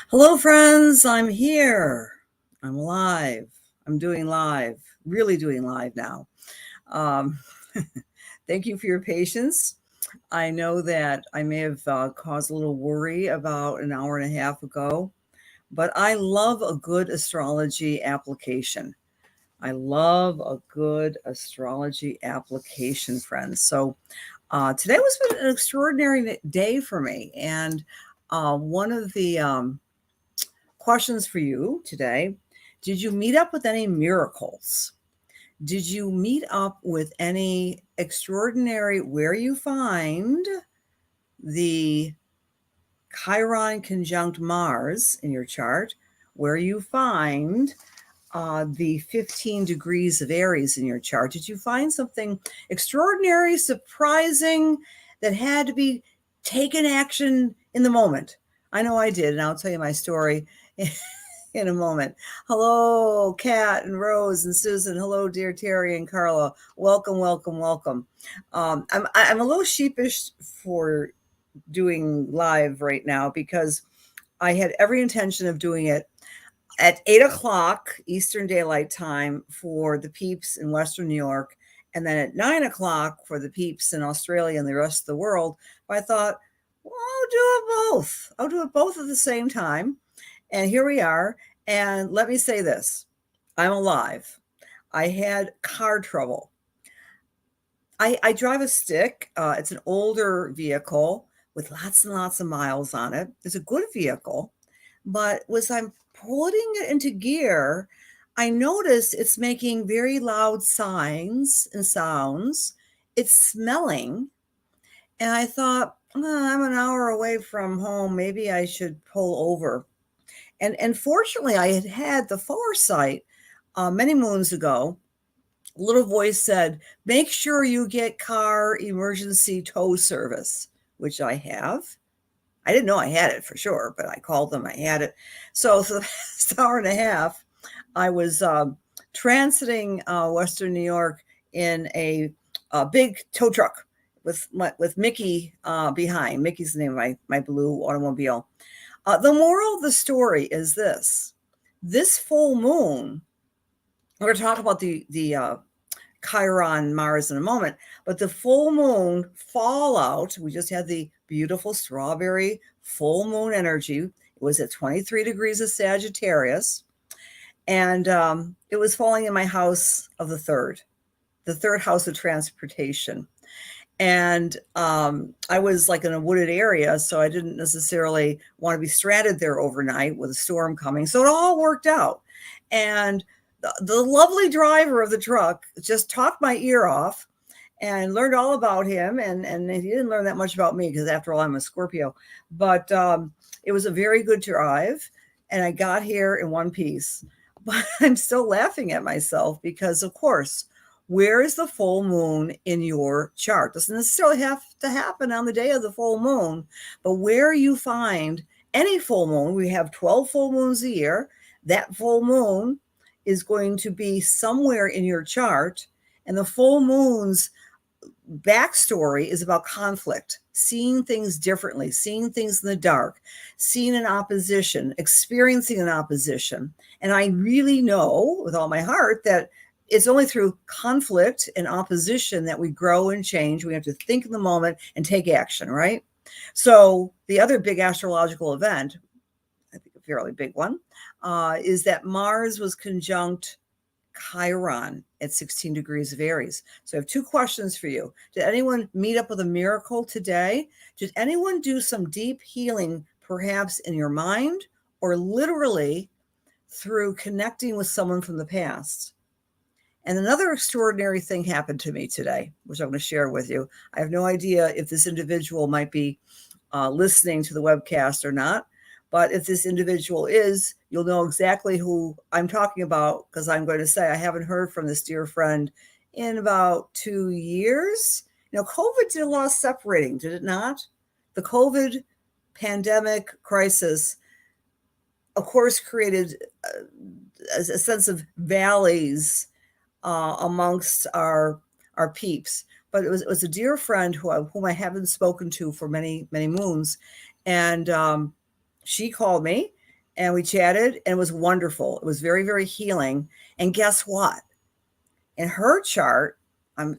Hello, friends. I'm here. I'm live. I'm doing live, really doing live now. Um, thank you for your patience. I know that I may have caused a little worry about an hour and a half ago, but I love a good astrology application. I love a good astrology application, friends. So today was an extraordinary day for me. And one of the questions for you today. Did you meet up with any miracles? Did you meet up with any extraordinary where you find the Chiron conjunct Mars in your chart, where you find the 15 degrees of Aries in your chart? Did you find something extraordinary, surprising that had to be taken action in the moment? I know I did, and I'll tell you my story in a moment. Hello, Kat and Rose and Susan. Hello, dear Terry and Carla. Welcome, welcome, welcome. I'm a little sheepish for doing live right now because I had every intention of doing it at 8 o'clock Eastern Daylight Time for the peeps in Western New York, and then at 9 o'clock for the peeps in Australia and the rest of the world. But I thought, well, I'll do it both. I'll do it both at the same time. And here we are. And let me say this, I'm alive. I had car trouble. I drive a stick. It's an older vehicle with lots and lots of miles on it. It's a good vehicle. But as I'm putting it into gear, I notice it's making very loud signs and sounds. It's smelling. And I thought, I'm an hour away from home. Maybe I should pull over. And fortunately, I had the foresight many moons ago. A little voice said, make sure you get car emergency tow service, which I have. I didn't know I had it for sure, but I called them. I had it. So for the past hour and a half, I was transiting Western New York in a big tow truck with Mickey behind. Mickey's the name of my blue automobile. The moral of the story is this: this full moon. We're going to talk about the Chiron Mars in a moment, but the full moon fallout. We just had the beautiful strawberry full moon energy. It was at 23 degrees of Sagittarius, and it was falling in my house of the third house of transportation. And I was like in a wooded area, so I didn't necessarily want to be stranded there overnight with a storm coming. So it all worked out. And the lovely driver of the truck just talked my ear off and learned all about him. And he didn't learn that much about me because, after all, I'm a Scorpio. But it was a very good drive. And I got here in one piece. But I'm still laughing at myself because, of course, where is the full moon in your chart? Doesn't necessarily have to happen on the day of the full moon, but where you find any full moon, we have 12 full moons a year. That full moon is going to be somewhere in your chart. And the full moon's backstory is about conflict, seeing things differently, seeing things in the dark, seeing an opposition, experiencing an opposition. And I really know with all my heart that it's only through conflict and opposition that we grow and change. We have to think in the moment and take action, right? So the other big astrological event, I think a fairly big one, is that Mars was conjunct Chiron at 16 degrees of Aries. So I have two questions for you. Did anyone meet up with a miracle today? Did anyone do some deep healing, perhaps in your mind or literally through connecting with someone from the past? And another extraordinary thing happened to me today, which I'm going to share with you. I have no idea if this individual might be listening to the webcast or not. But if this individual is, you'll know exactly who I'm talking about, because I'm going to say I haven't heard from this dear friend in about 2 years. You know, COVID did a lot of separating, did it not? The COVID pandemic crisis, of course, created a sense of valleys amongst our peeps. But it was a dear friend whom I haven't spoken to for many, many moons. And she called me and we chatted, and it was wonderful. It was very, very healing. And guess what? In her chart,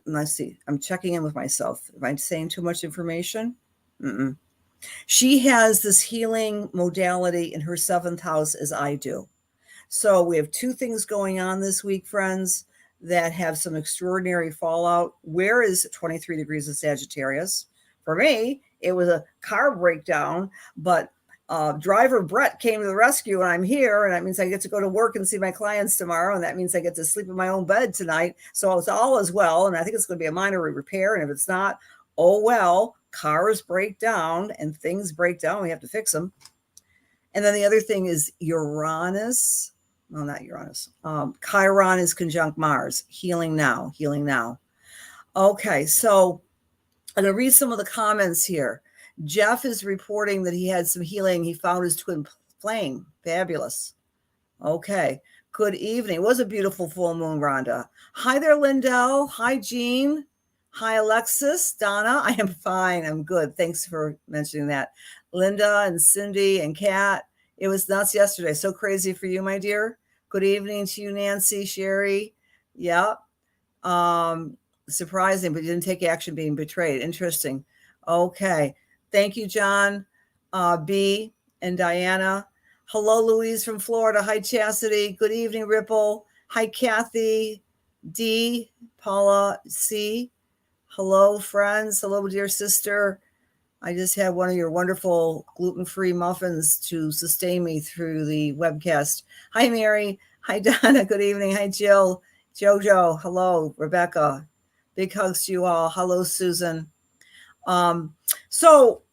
let's see, I'm checking in with myself. Am I saying too much information? Mm-mm. She has this healing modality in her 7th house as I do. So we have 2 things going on this week, friends, that have some extraordinary fallout. Where is 23 degrees of Sagittarius? For me, it was a car breakdown, but driver Brett came to the rescue, and I'm here, and that means I get to go to work and see my clients tomorrow, and that means I get to sleep in my own bed tonight. So it's all as well, and I think it's going to be a minor repair, and if it's not, oh well, cars break down and things break down. We have to fix them. And then the other thing is Uranus. No, not Uranus. Chiron is conjunct Mars. Healing now, healing now. Okay, so I'm going to read some of the comments here. Jeff is reporting that he had some healing. He found his twin flame. Fabulous. Okay, good evening. It was a beautiful full moon, Rhonda. Hi there, Lindell. Hi, Jean. Hi, Alexis. Donna, I am fine. I'm good. Thanks for mentioning that. Linda and Cindy and Kat. It was nuts yesterday. So crazy for you, my dear. Good evening to you, Nancy, Sherry. Yep. Surprising, but you didn't take action, being betrayed. Interesting. Okay. Thank you, John, B, and Diana. Hello, Louise from Florida. Hi, Chastity. Good evening, Ripple. Hi, Kathy, D, Paula, C. Hello, friends. Hello, dear sister. I just had one of your wonderful gluten-free muffins to sustain me through the webcast. Hi, Mary. Hi, Donna. Good evening. Hi, Jill. Jojo. Hello, Rebecca. Big hugs to you all. Hello, Susan. So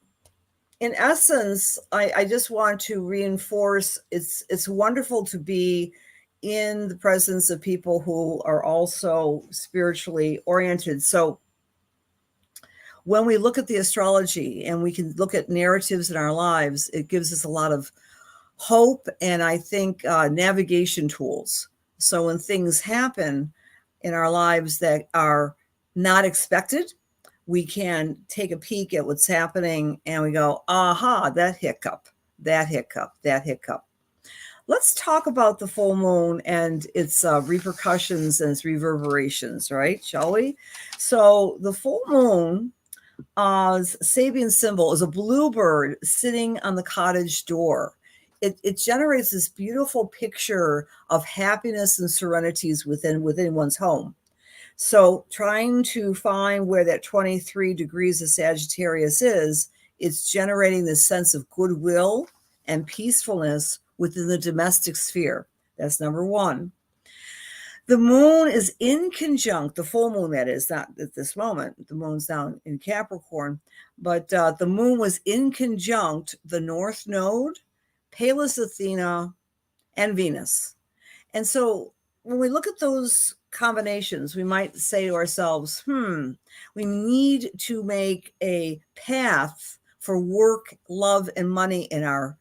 in essence, I just want to reinforce it's wonderful to be in the presence of people who are also spiritually oriented. So when we look at the astrology and we can look at narratives in our lives, it gives us a lot of hope and I think navigation tools. So when things happen in our lives that are not expected, we can take a peek at what's happening and we go, aha, that hiccup, that hiccup, that hiccup. Let's talk about the full moon and its repercussions and its reverberations, right? Shall we? So the full moon, Sabian symbol, is a bluebird sitting on the cottage door. It generates this beautiful picture of happiness and serenities within one's home. So trying to find where that 23 degrees of Sagittarius is, it's generating this sense of goodwill and peacefulness within the domestic sphere. That's number one. The moon is in conjunct, the full moon, that is, not at this moment. The moon's down in Capricorn, but the moon was in conjunct the North Node, Pallas Athena, and Venus. And so when we look at those combinations, we might say to ourselves, we need to make a path for work, love, and money in our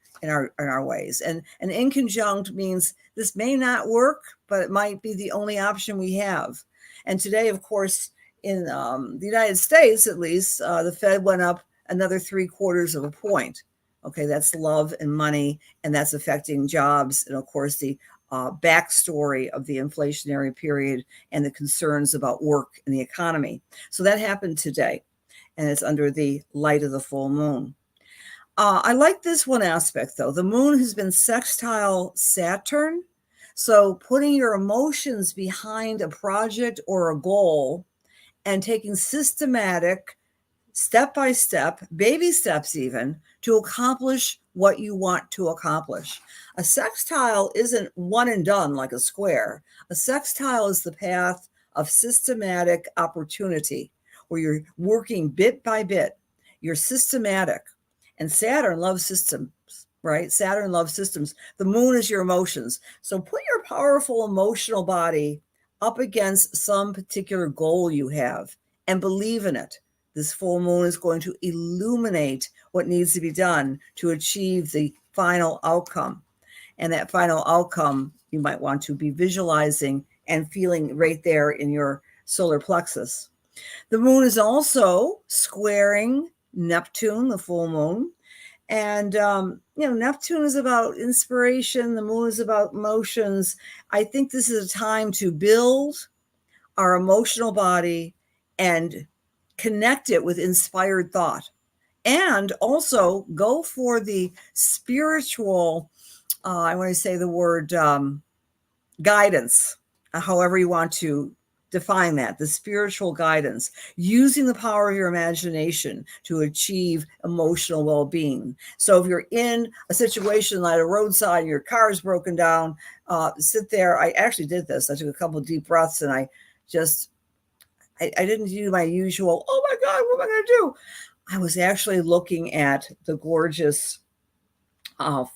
ways. And in conjunct means this may not work, but it might be the only option we have. And today, of course, in the United States, at least, the Fed went up another 3/4 of a point. Okay, that's love and money, and that's affecting jobs. And of course, the backstory of the inflationary period and the concerns about work and the economy. So that happened today, and it's under the light of the full moon. I like this one aspect, though. The moon has been sextile Saturn. So putting your emotions behind a project or a goal and taking systematic, step-by-step, baby steps even, to accomplish what you want to accomplish. A sextile isn't one and done like a square. A sextile is the path of systematic opportunity where you're working bit by bit. You're systematic. And Saturn loves systems, right? Saturn loves systems. The moon is your emotions. So put your powerful emotional body up against some particular goal you have and believe in it. This full moon is going to illuminate what needs to be done to achieve the final outcome. And that final outcome, you might want to be visualizing and feeling right there in your solar plexus. The moon is also squaring Neptune, the full moon, And, Neptune is about inspiration. The moon is about emotions. I think this is a time to build our emotional body and connect it with inspired thought. And also go for the spiritual, I want to say the word guidance, however you want to define that, the spiritual guidance, using the power of your imagination to achieve emotional well-being. So if you're in a situation like a roadside and your car is broken down, sit there. I actually did this. I took a couple of deep breaths and I didn't do my usual, oh my God, what am I going to do? I was actually looking at the gorgeous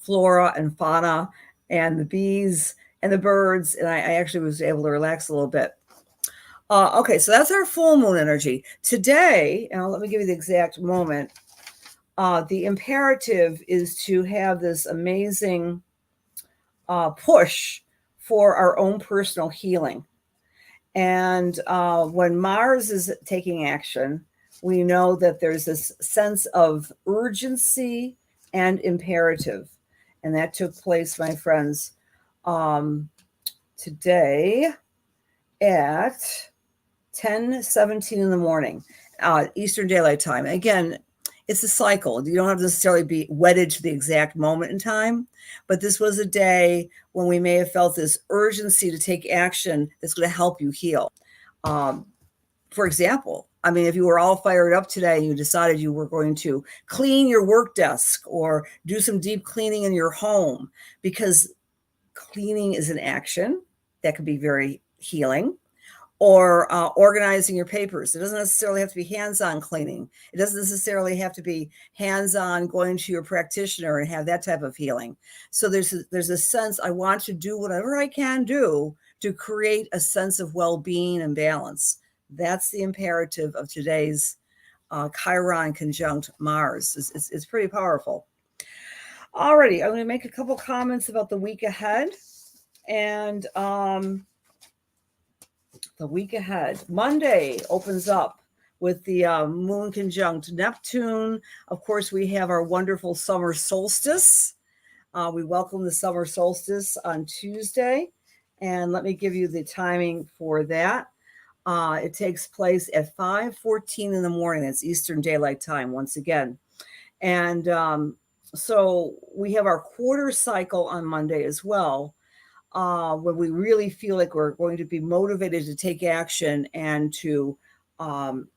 flora and fauna and the bees and the birds, and I actually was able to relax a little bit. Okay, so that's our full moon energy. Today, and let me give you the exact moment, the imperative is to have this amazing push for our own personal healing. And when Mars is taking action, we know that there's this sense of urgency and imperative. And that took place, my friends, today at 10:17 in the morning, Eastern Daylight Time. Again, it's a cycle. You don't have to necessarily be wedded to the exact moment in time, but this was a day when we may have felt this urgency to take action that's going to help you heal. For example, I mean, if you were all fired up today and you decided you were going to clean your work desk or do some deep cleaning in your home, because cleaning is an action that can be very healing, or organizing your papers. It doesn't necessarily have to be hands-on cleaning. It doesn't necessarily have to be hands-on going to your practitioner and have that type of healing. So there's a sense, I want to do whatever I can do to create a sense of well-being and balance. That's the imperative of today's Chiron conjunct Mars. It's pretty powerful. Alrighty, I'm going to make a couple comments about the week ahead. And the week ahead, Monday opens up with the moon conjunct Neptune. Of course, we have our wonderful summer solstice. We welcome the summer solstice on Tuesday. And let me give you the timing for that. It takes place at 5:14 in the morning. That's Eastern Daylight Time once again. And so we have our quarter cycle on Monday as well, when we really feel like we're going to be motivated to take action and to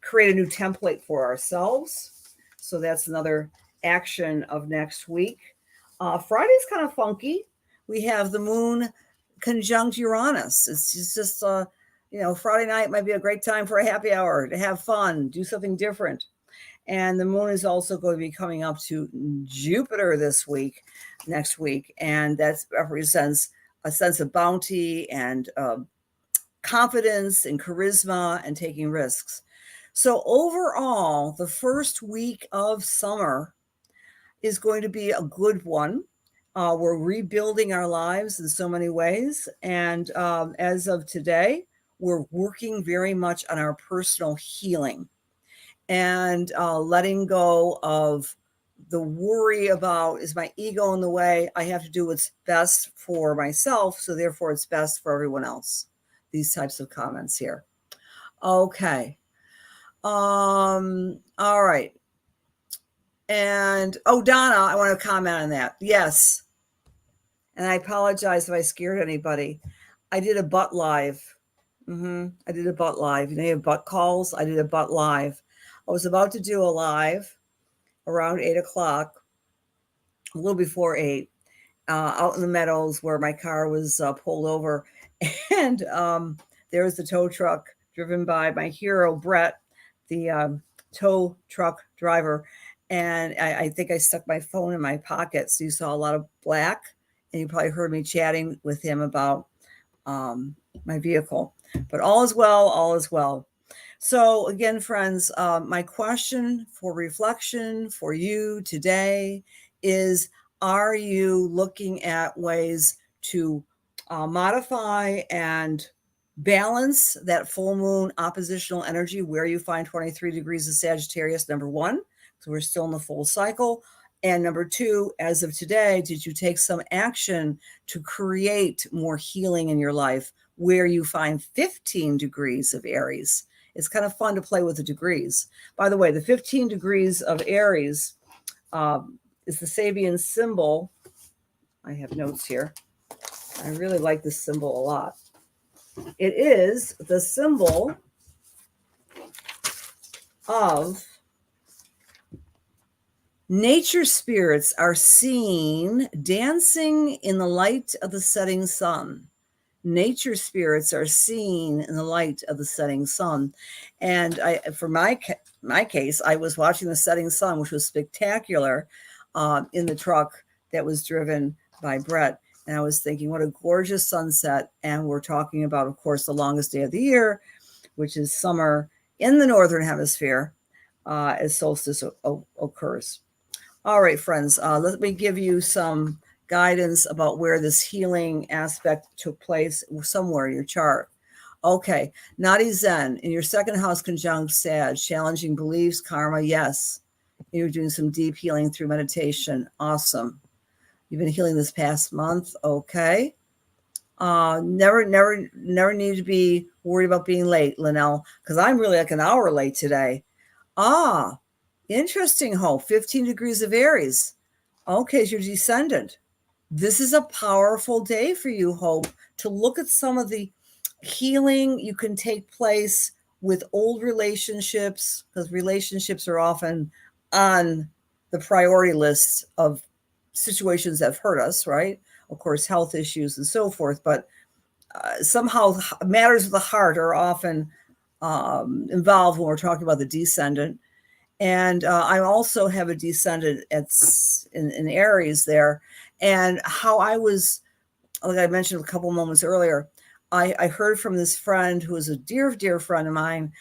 create a new template for ourselves. So that's another action of next week. Friday's kind of funky. We have the moon conjunct Uranus. It's just Friday night might be a great time for a happy hour, to have fun, do something different. And the moon is also going to be coming up to Jupiter next week. And that represents a sense of bounty and confidence and charisma and taking risks. So overall, the first week of summer is going to be a good one. We're rebuilding our lives in so many ways. And as of today, we're working very much on our personal healing and letting go of the worry about, is my ego in the way? I have to do what's best for myself, so therefore it's best for everyone else. These types of comments here. Okay. All right. And, Donna, I want to comment on that. Yes. And I apologize if I scared anybody. I did a butt live. I did a butt live. You have butt calls? I did a butt live. I was about to do a live around 8 o'clock, a little before 8, out in the meadows where my car was pulled over. And there was the tow truck driven by my hero, Brett, the tow truck driver. And I think I stuck my phone in my pocket. So you saw a lot of black, and you probably heard me chatting with him about my vehicle. But all is well, all is well. So again, friends, my question for reflection for you today is, are you looking at ways to modify and balance that full moon oppositional energy where you find 23 degrees of Sagittarius, number one, so we're still in the full cycle, And number two, as of today, did you take some action to create more healing in your life where you find 15 degrees of Aries? It's kind of fun to play with the degrees. By the way, the 15 degrees of Aries is the Sabian symbol. I have notes here. I really like this symbol a lot. It is the symbol of nature spirits are seen dancing in the light of the setting sun. Nature spirits are seen in the light of the setting sun. And for my case, I was watching the setting sun, which was spectacular, in the truck that was driven by Brett. And I was thinking, what a gorgeous sunset. And we're talking about, of course, the longest day of the year, which is summer in the Northern Hemisphere, as solstice occurs. All right, friends, let me give you some guidance about where this healing aspect took place somewhere in your chart. Okay, Nadi Zen, in your second house conjunct Sag, challenging beliefs, karma, yes. You're doing some deep healing through meditation. Awesome. You've been healing this past month. Okay. Never need to be worried about being late, Linnell, because I'm really like an hour late today. Interesting, Hope. 15 degrees of Aries. Okay, it's your descendant. This is a powerful day for you, Hope, to look at some of the healing you can take place with old relationships, because relationships are often on the priority list of situations that have hurt us, right? Of course, health issues and so forth, but somehow matters of the heart are often involved when we're talking about the descendant. And I also have a descendant in Aries there. And how I was, like I mentioned a couple moments earlier, I heard from this friend who is a dear, dear friend of mine.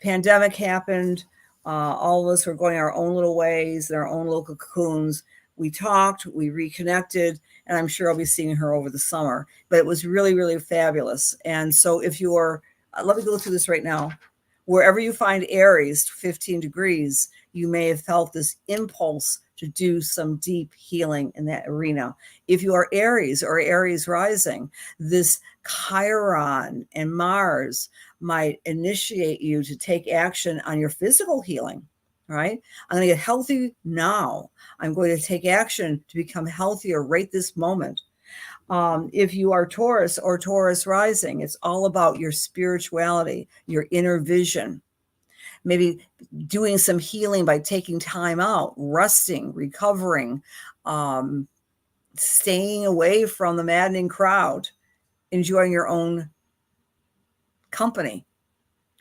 Pandemic happened. All of us were going our own little ways, in our own little cocoons. We talked, we reconnected, and I'm sure I'll be seeing her over the summer. But it was really, really fabulous. And so if you're, let me go through this right now. Wherever you find Aries, 15 degrees, you may have felt this impulse to do some deep healing in that arena. If you are Aries or Aries rising, this Chiron and Mars might initiate you to take action on your physical healing, right? I'm going to get healthy now. I'm going to take action to become healthier right this moment. If you are Taurus or Taurus rising, it's all about your spirituality, your inner vision. Maybe doing some healing by taking time out, resting, recovering, staying away from the maddening crowd, enjoying your own company,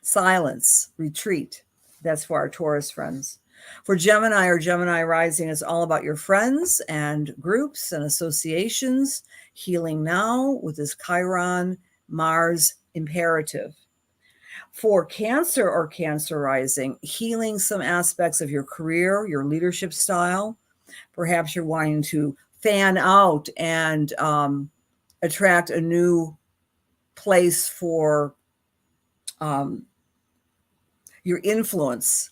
silence, retreat. That's for our Taurus friends. For Gemini or Gemini rising, it's all about your friends and groups and associations, healing now with this Chiron Mars imperative. For Cancer or Cancer rising, healing some aspects of your career, your leadership style. Perhaps you're wanting to fan out and attract a new place for your influence,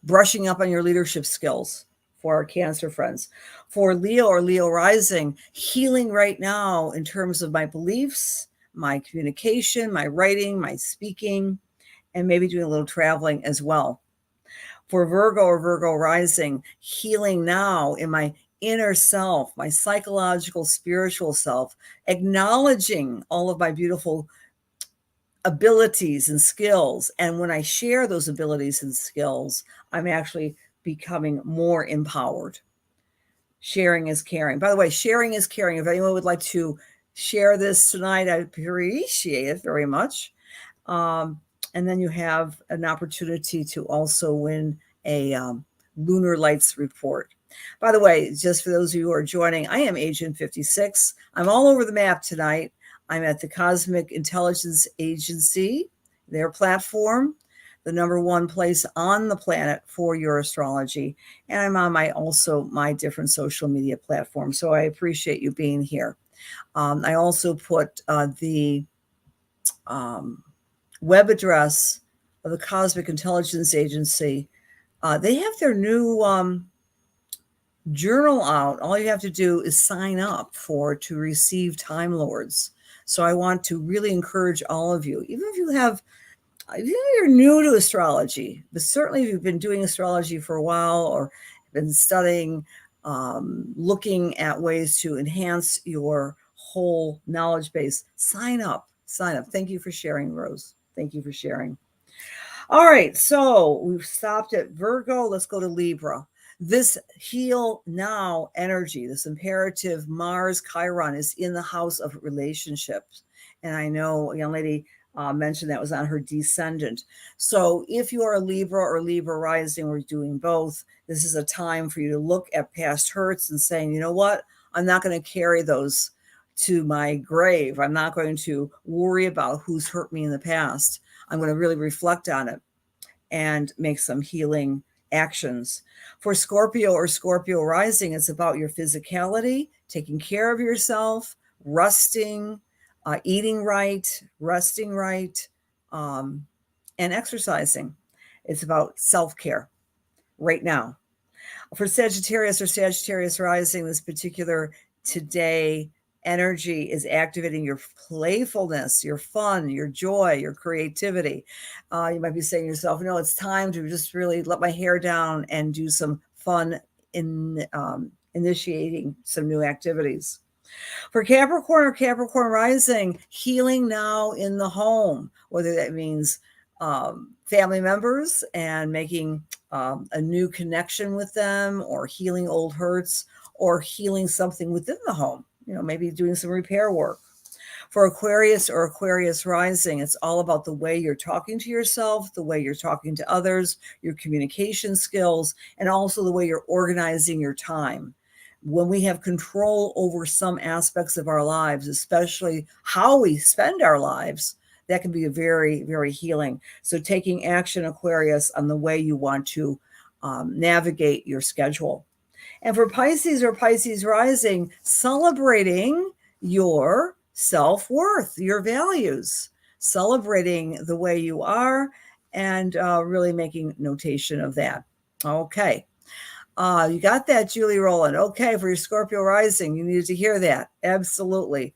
brushing up on your leadership skills for our Cancer friends. For Leo or Leo rising, healing right now in terms of my beliefs, my communication, my writing, my speaking, and maybe doing a little traveling as well. For Virgo or Virgo rising, healing now in my inner self, my psychological, spiritual self, acknowledging all of my beautiful abilities and skills. And when I share those abilities and skills, I'm actually becoming more empowered. Sharing is caring. By the way, sharing is caring. If anyone would like to share this tonight, I appreciate it very much. And then you have an opportunity to also win a lunar lights report. By the way, just for those of you who are joining, I am Agent 56. I'm all over the map tonight. I'm at the Cosmic Intelligence Agency, their platform, the #1 place on the planet for your astrology. And I'm on my different social media platforms. So I appreciate you being here. I also put the web address of the Cosmic Intelligence Agency. They have their new journal out. All you have to do is sign up to receive Time Lords. So I want to really encourage all of you, even if you're new to astrology, but certainly if you've been doing astrology for a while or been studying, looking at ways to enhance your whole knowledge base, sign up. Thank you for sharing, Rose. Thank you for sharing. All right, so we've stopped at Virgo. Let's go to Libra. This heal now energy, this imperative Mars Chiron is in the house of relationships. And I know a young lady mentioned that was on her descendant. So if you are a Libra or Libra rising or doing both, this is a time for you to look at past hurts and saying, you know what, I'm not going to carry those to my grave. I'm not going to worry about who's hurt me in the past. I'm going to really reflect on it and make some healing actions. For Scorpio or Scorpio rising, it's about your physicality, taking care of yourself, resting, eating right, resting right, and exercising. It's about self-care right now. For Sagittarius or Sagittarius rising, this particular today energy is activating your playfulness, your fun, your joy, your creativity. You might be saying to yourself, no, it's time to just really let my hair down and do some fun in initiating some new activities. For Capricorn or Capricorn rising, healing now in the home, whether that means family members and making a new connection with them, or healing old hurts, or healing something within the home, maybe doing some repair work. For Aquarius or Aquarius rising, it's all about the way you're talking to yourself, the way you're talking to others, your communication skills, and also the way you're organizing your time. When we have control over some aspects of our lives, especially how we spend our lives, that can be a very, very healing. So taking action, Aquarius, on the way you want to navigate your schedule. And for Pisces or Pisces rising, celebrating your self-worth, your values, celebrating the way you are, and really making notation of that. Okay. You got that, Julie Rowland. Okay, for your Scorpio rising, you needed to hear that. Absolutely.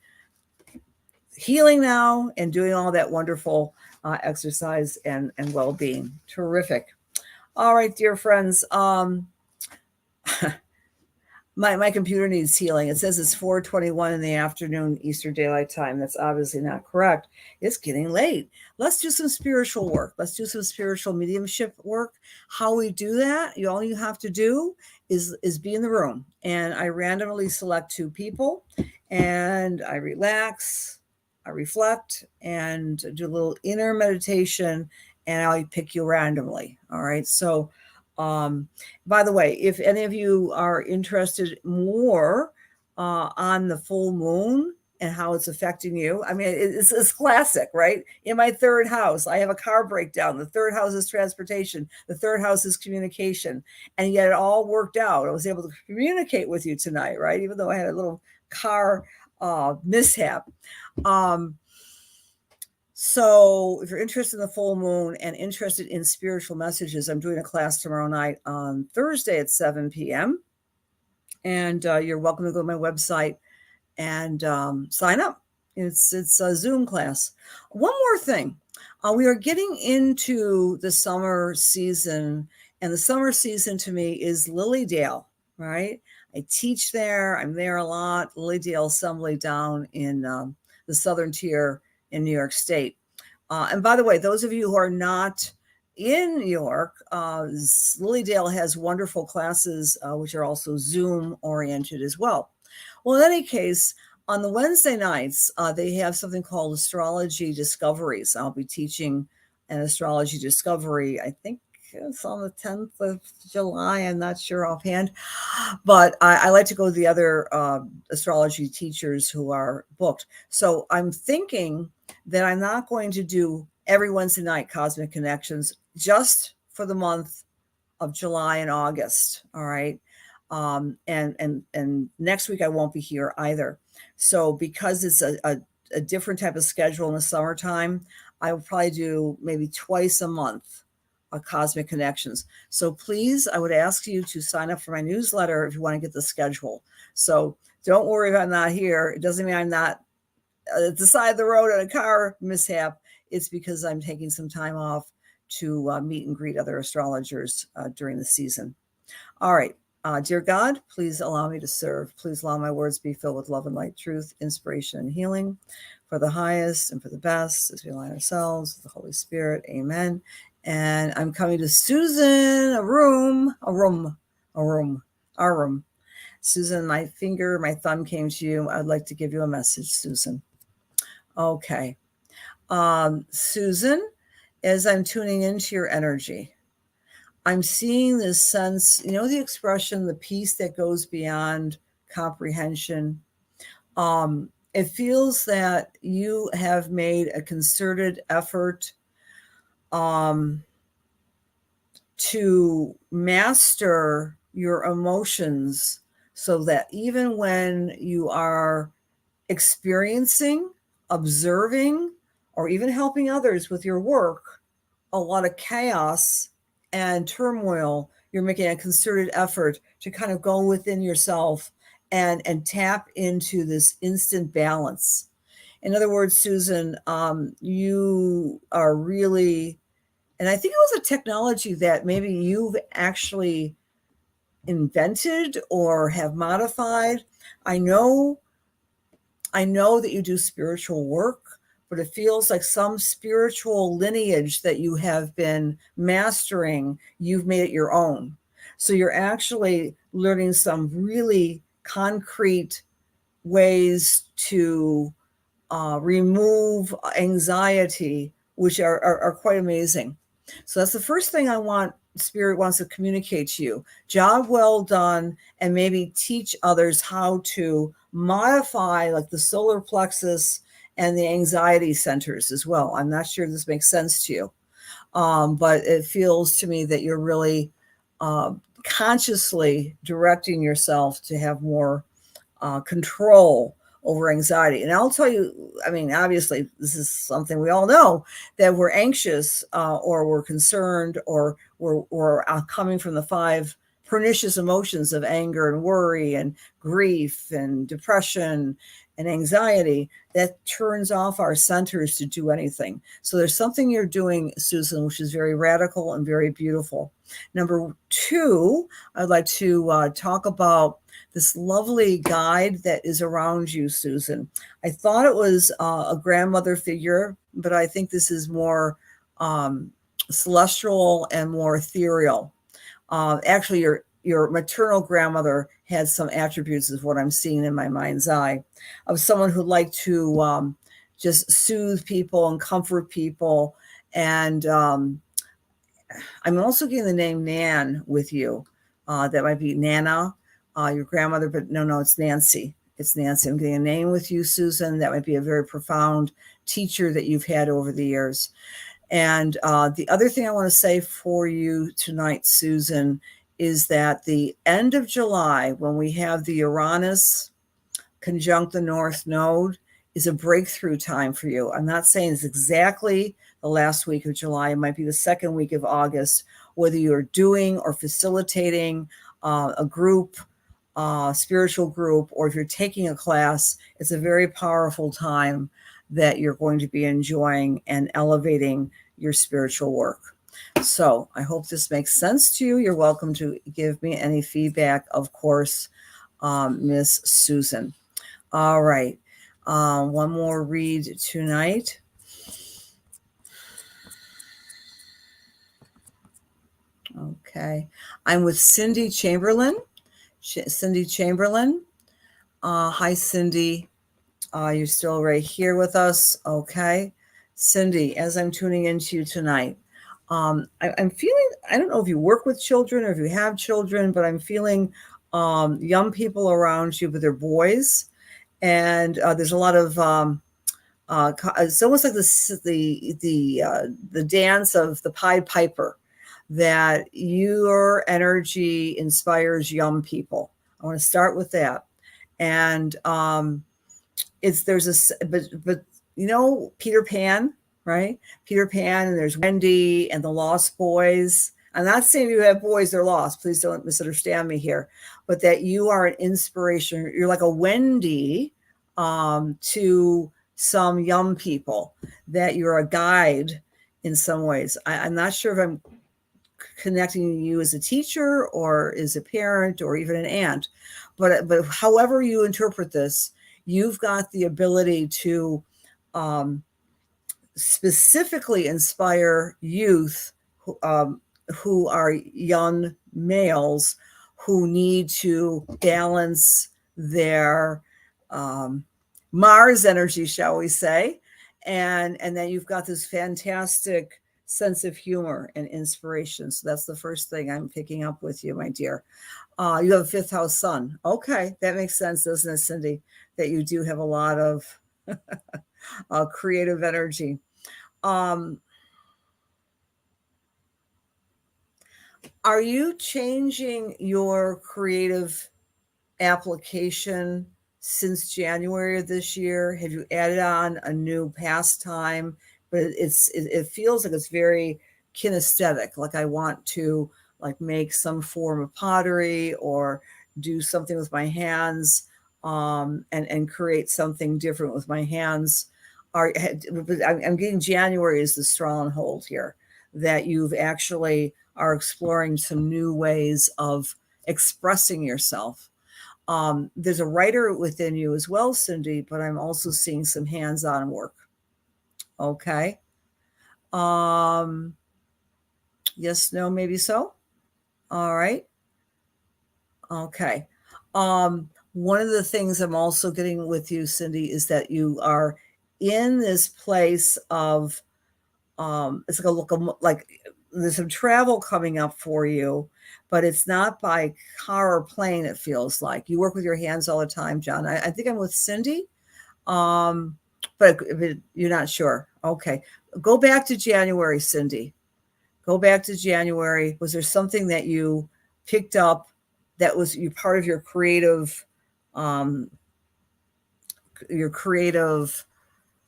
Healing now and doing all that wonderful exercise and well-being. Terrific. All right, dear friends. My computer needs healing. It says it's 4:21 in the afternoon Eastern Daylight Time. That's obviously not correct. It's getting late. Let's do some spiritual work. Let's do some spiritual mediumship work. How we do that, all you have to do is be in the room. And I randomly select 2 people, and I relax, I reflect, and do a little inner meditation, and I'll pick you randomly. All right. So by the way, if any of you are interested more on the full moon and how it's affecting you, I mean, it's classic, right? In my 3rd house, I have a car breakdown. The 3rd house is transportation. The 3rd house is communication. And yet it all worked out. I was able to communicate with you tonight, right? Even though I had a little car mishap. So if you're interested in the full moon and interested in spiritual messages, I'm doing a class tomorrow night on Thursday at 7 p.m. And you're welcome to go to my website and sign up. It's a Zoom class. One more thing. We are getting into the summer season, and the summer season to me is Lilydale, right? I teach there. I'm there a lot. Lilydale Assembly down in the southern tier in New York State. And by the way, those of you who are not in New York, Lilydale has wonderful classes, which are also Zoom oriented as well. Well, in any case, on the Wednesday nights, they have something called Astrology Discoveries. I'll be teaching an astrology discovery, I think it's on the 10th of July. I'm not sure offhand, but I like to go to the other astrology teachers who are booked. So I'm thinking that I'm not going to do every Wednesday night Cosmic Connections, just for the month of July and August. All right. And next week I won't be here either. So because it's a different type of schedule in the summertime, I will probably do maybe twice a month cosmic connections. So please, I would ask you to sign up for my newsletter if you want to get the schedule. So don't worry if I'm not here. It doesn't mean I'm not at the side of the road in a car mishap. It's because I'm taking some time off to meet and greet other astrologers during the season. All right. Dear God, please allow me to serve. Please allow my words be filled with love and light, truth, inspiration, and healing for the highest and for the best as we align ourselves with the Holy Spirit. Amen. And I'm coming to Susan, our room. Susan, my thumb came to you. I'd like to give you a message, Susan. Okay. Susan, as I'm tuning into your energy, I'm seeing this sense, the expression, the peace that goes beyond comprehension. It feels that you have made a concerted effort to master your emotions so that even when you are experiencing, observing, or even helping others with your work, a lot of chaos and turmoil, you're making a concerted effort to kind of go within yourself and tap into this instant balance. In other words, Susan, you are really, and I think it was a technology that maybe you've actually invented or have modified. I know that you do spiritual work, but it feels like some spiritual lineage that you have been mastering, you've made it your own. So you're actually learning some really concrete ways to remove anxiety, which are quite amazing. So that's the first thing I want. Spirit wants to communicate to you. Job well done, and maybe teach others how to modify like the solar plexus and the anxiety centers as well. I'm not sure if this makes sense to you, but it feels to me that you're really consciously directing yourself to have more control over anxiety. And I'll tell you, I mean, obviously, this is something we all know, that we're anxious or we're concerned or we're coming from the 5 pernicious emotions of anger and worry and grief and depression and anxiety that turns off our centers to do anything. So there's something you're doing, Susan, which is very radical and very beautiful. Number 2, I'd like to talk about this lovely guide that is around you, Susan. I thought it was a grandmother figure, but I think this is more celestial and more ethereal. Actually, your maternal grandmother had some attributes of what I'm seeing in my mind's eye, of someone who liked to just soothe people and comfort people. And I'm also getting the name Nan with you. That might be Nana, your grandmother, but no, it's Nancy. It's Nancy. I'm getting a name with you, Susan. That might be a very profound teacher that you've had over the years. And the other thing I want to say for you tonight, Susan, is that the end of July, when we have the Uranus conjunct the North Node, is a breakthrough time for you. I'm not saying it's exactly the last week of July. It might be the second week of August, whether you're doing or facilitating a group, spiritual group, or if you're taking a class. It's a very powerful time that you're going to be enjoying and elevating your spiritual work. So I hope this makes sense to you. You're welcome to give me any feedback, of course, Miss Susan. All right. One more read tonight. Okay. I'm with Cindy Chamberlain. Cindy Chamberlain. Hi, Cindy. You're still right here with us. Okay. Cindy, as I'm tuning into you tonight, I'm feeling, I don't know if you work with children or if you have children, but I'm feeling young people around you, but they're boys. And there's a lot of, it's almost like the dance of the Pied Piper, that your energy inspires young people. I want to start with that. And but Peter Pan, right? Peter Pan, and there's Wendy and the Lost Boys. I'm not saying you have boys that are lost. Please don't misunderstand me here, but that you are an inspiration. You're like a Wendy to some young people, that you're a guide in some ways. I'm not sure if I'm connecting you as a teacher or as a parent or even an aunt, but however you interpret this, you've got the ability to specifically inspire youth who are young males who need to balance their Mars energy, shall we say, and then you've got this fantastic sense of humor and inspiration. So that's the first thing I'm picking up with you, my dear. You have a fifth house sun. Okay, that makes sense, doesn't it, Cindy? That you do have a lot of creative energy. Are you changing your creative application since January of this year? Have you added on a new pastime? But it feels like it's very kinesthetic. Like I want to like make some form of pottery or do something with my hands, and create something different with my hands. I'm getting January is the stronghold here, that you've actually are exploring some new ways of expressing yourself. There's a writer within you as well, Cindy, but I'm also seeing some hands-on work. Okay. Yes, no, maybe so. All right. Okay. One of the things I'm also getting with you, Cindy, is that you are in this place of it's like a look like there's some travel coming up for you, but it's not by car or plane. It feels like you work with your hands all the time, John. I think I'm with Cindy, but you're not sure. Okay, go back to January, Cindy. Go back to January. Was there something that you picked up that was you part of your creative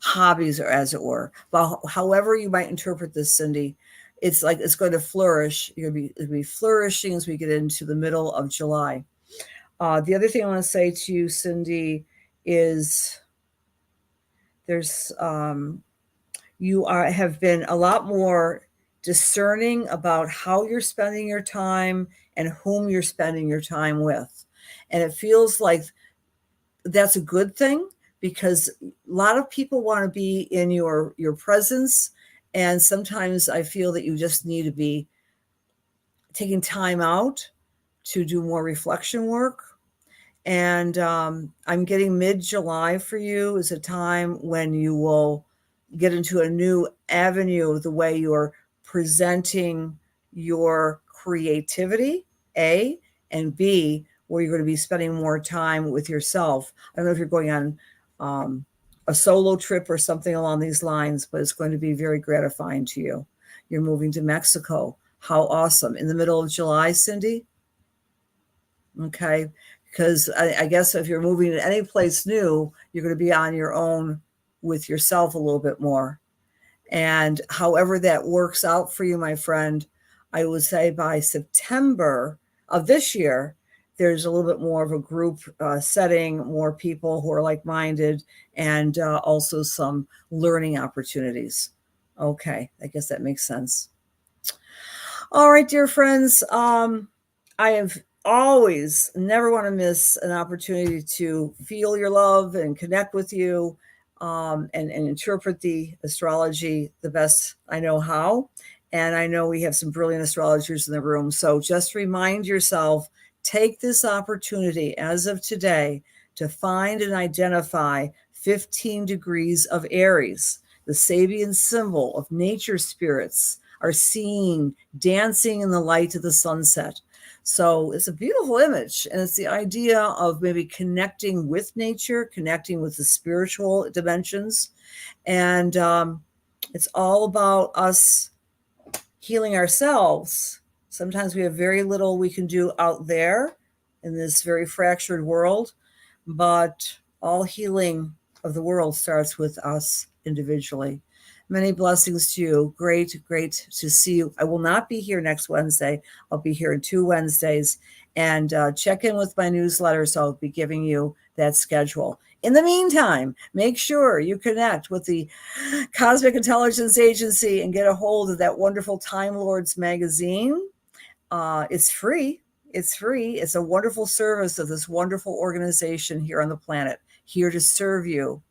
hobbies, or as it were? Well, however you might interpret this, Cindy, it's like it's going to flourish. You're going to be flourishing as we get into the middle of July. The other thing I want to say to you, Cindy, is there's you have been a lot more discerning about how you're spending your time and whom you're spending your time with, and it feels like that's a good thing, because a lot of people want to be in your presence, and sometimes I feel that you just need to be taking time out to do more reflection work. And I'm getting mid-July for you is a time when you will get into a new avenue of the way you're presenting your creativity, A, and B, where you're going to be spending more time with yourself. I don't know if you're going on a solo trip or something along these lines, but it's going to be very gratifying to you. You're moving to Mexico. How awesome. In the middle of July, Cindy? Okay. Because I guess if you're moving to any place new, you're going to be on your own with yourself a little bit more. And however that works out for you, my friend, I would say by September of this year, there's a little bit more of a group setting, more people who are like-minded, and also some learning opportunities. Okay, I guess that makes sense. All right, dear friends, I have always never want to miss an opportunity to feel your love and connect with you, and interpret the astrology the best I know how. And I know we have some brilliant astrologers in the room. So just remind yourself, take this opportunity as of today to find and identify 15 degrees of Aries, the Sabian symbol of nature spirits are seen dancing in the light of the sunset. So it's a beautiful image, and it's the idea of maybe connecting with nature, connecting with the spiritual dimensions, and it's all about us healing ourselves. Sometimes we have very little we can do out there in this very fractured world, but all healing of the world starts with us individually. Many blessings to you. Great to see you. I will not be here next Wednesday. I'll be here in 2 Wednesdays. And check in with my newsletter, so I'll be giving you that schedule. In the meantime, make sure you connect with the Cosmic Intelligence Agency and get a hold of that wonderful Time Lords magazine. It's free. It's free. It's a wonderful service of this wonderful organization here on the planet, here to serve you.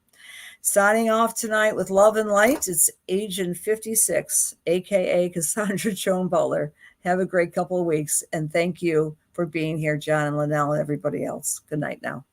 Signing off tonight with love and light. It's Agent 56, aka Cassandra Joan Butler. Have a great couple of weeks, and thank you for being here, John and Linnell and everybody else. Good night now.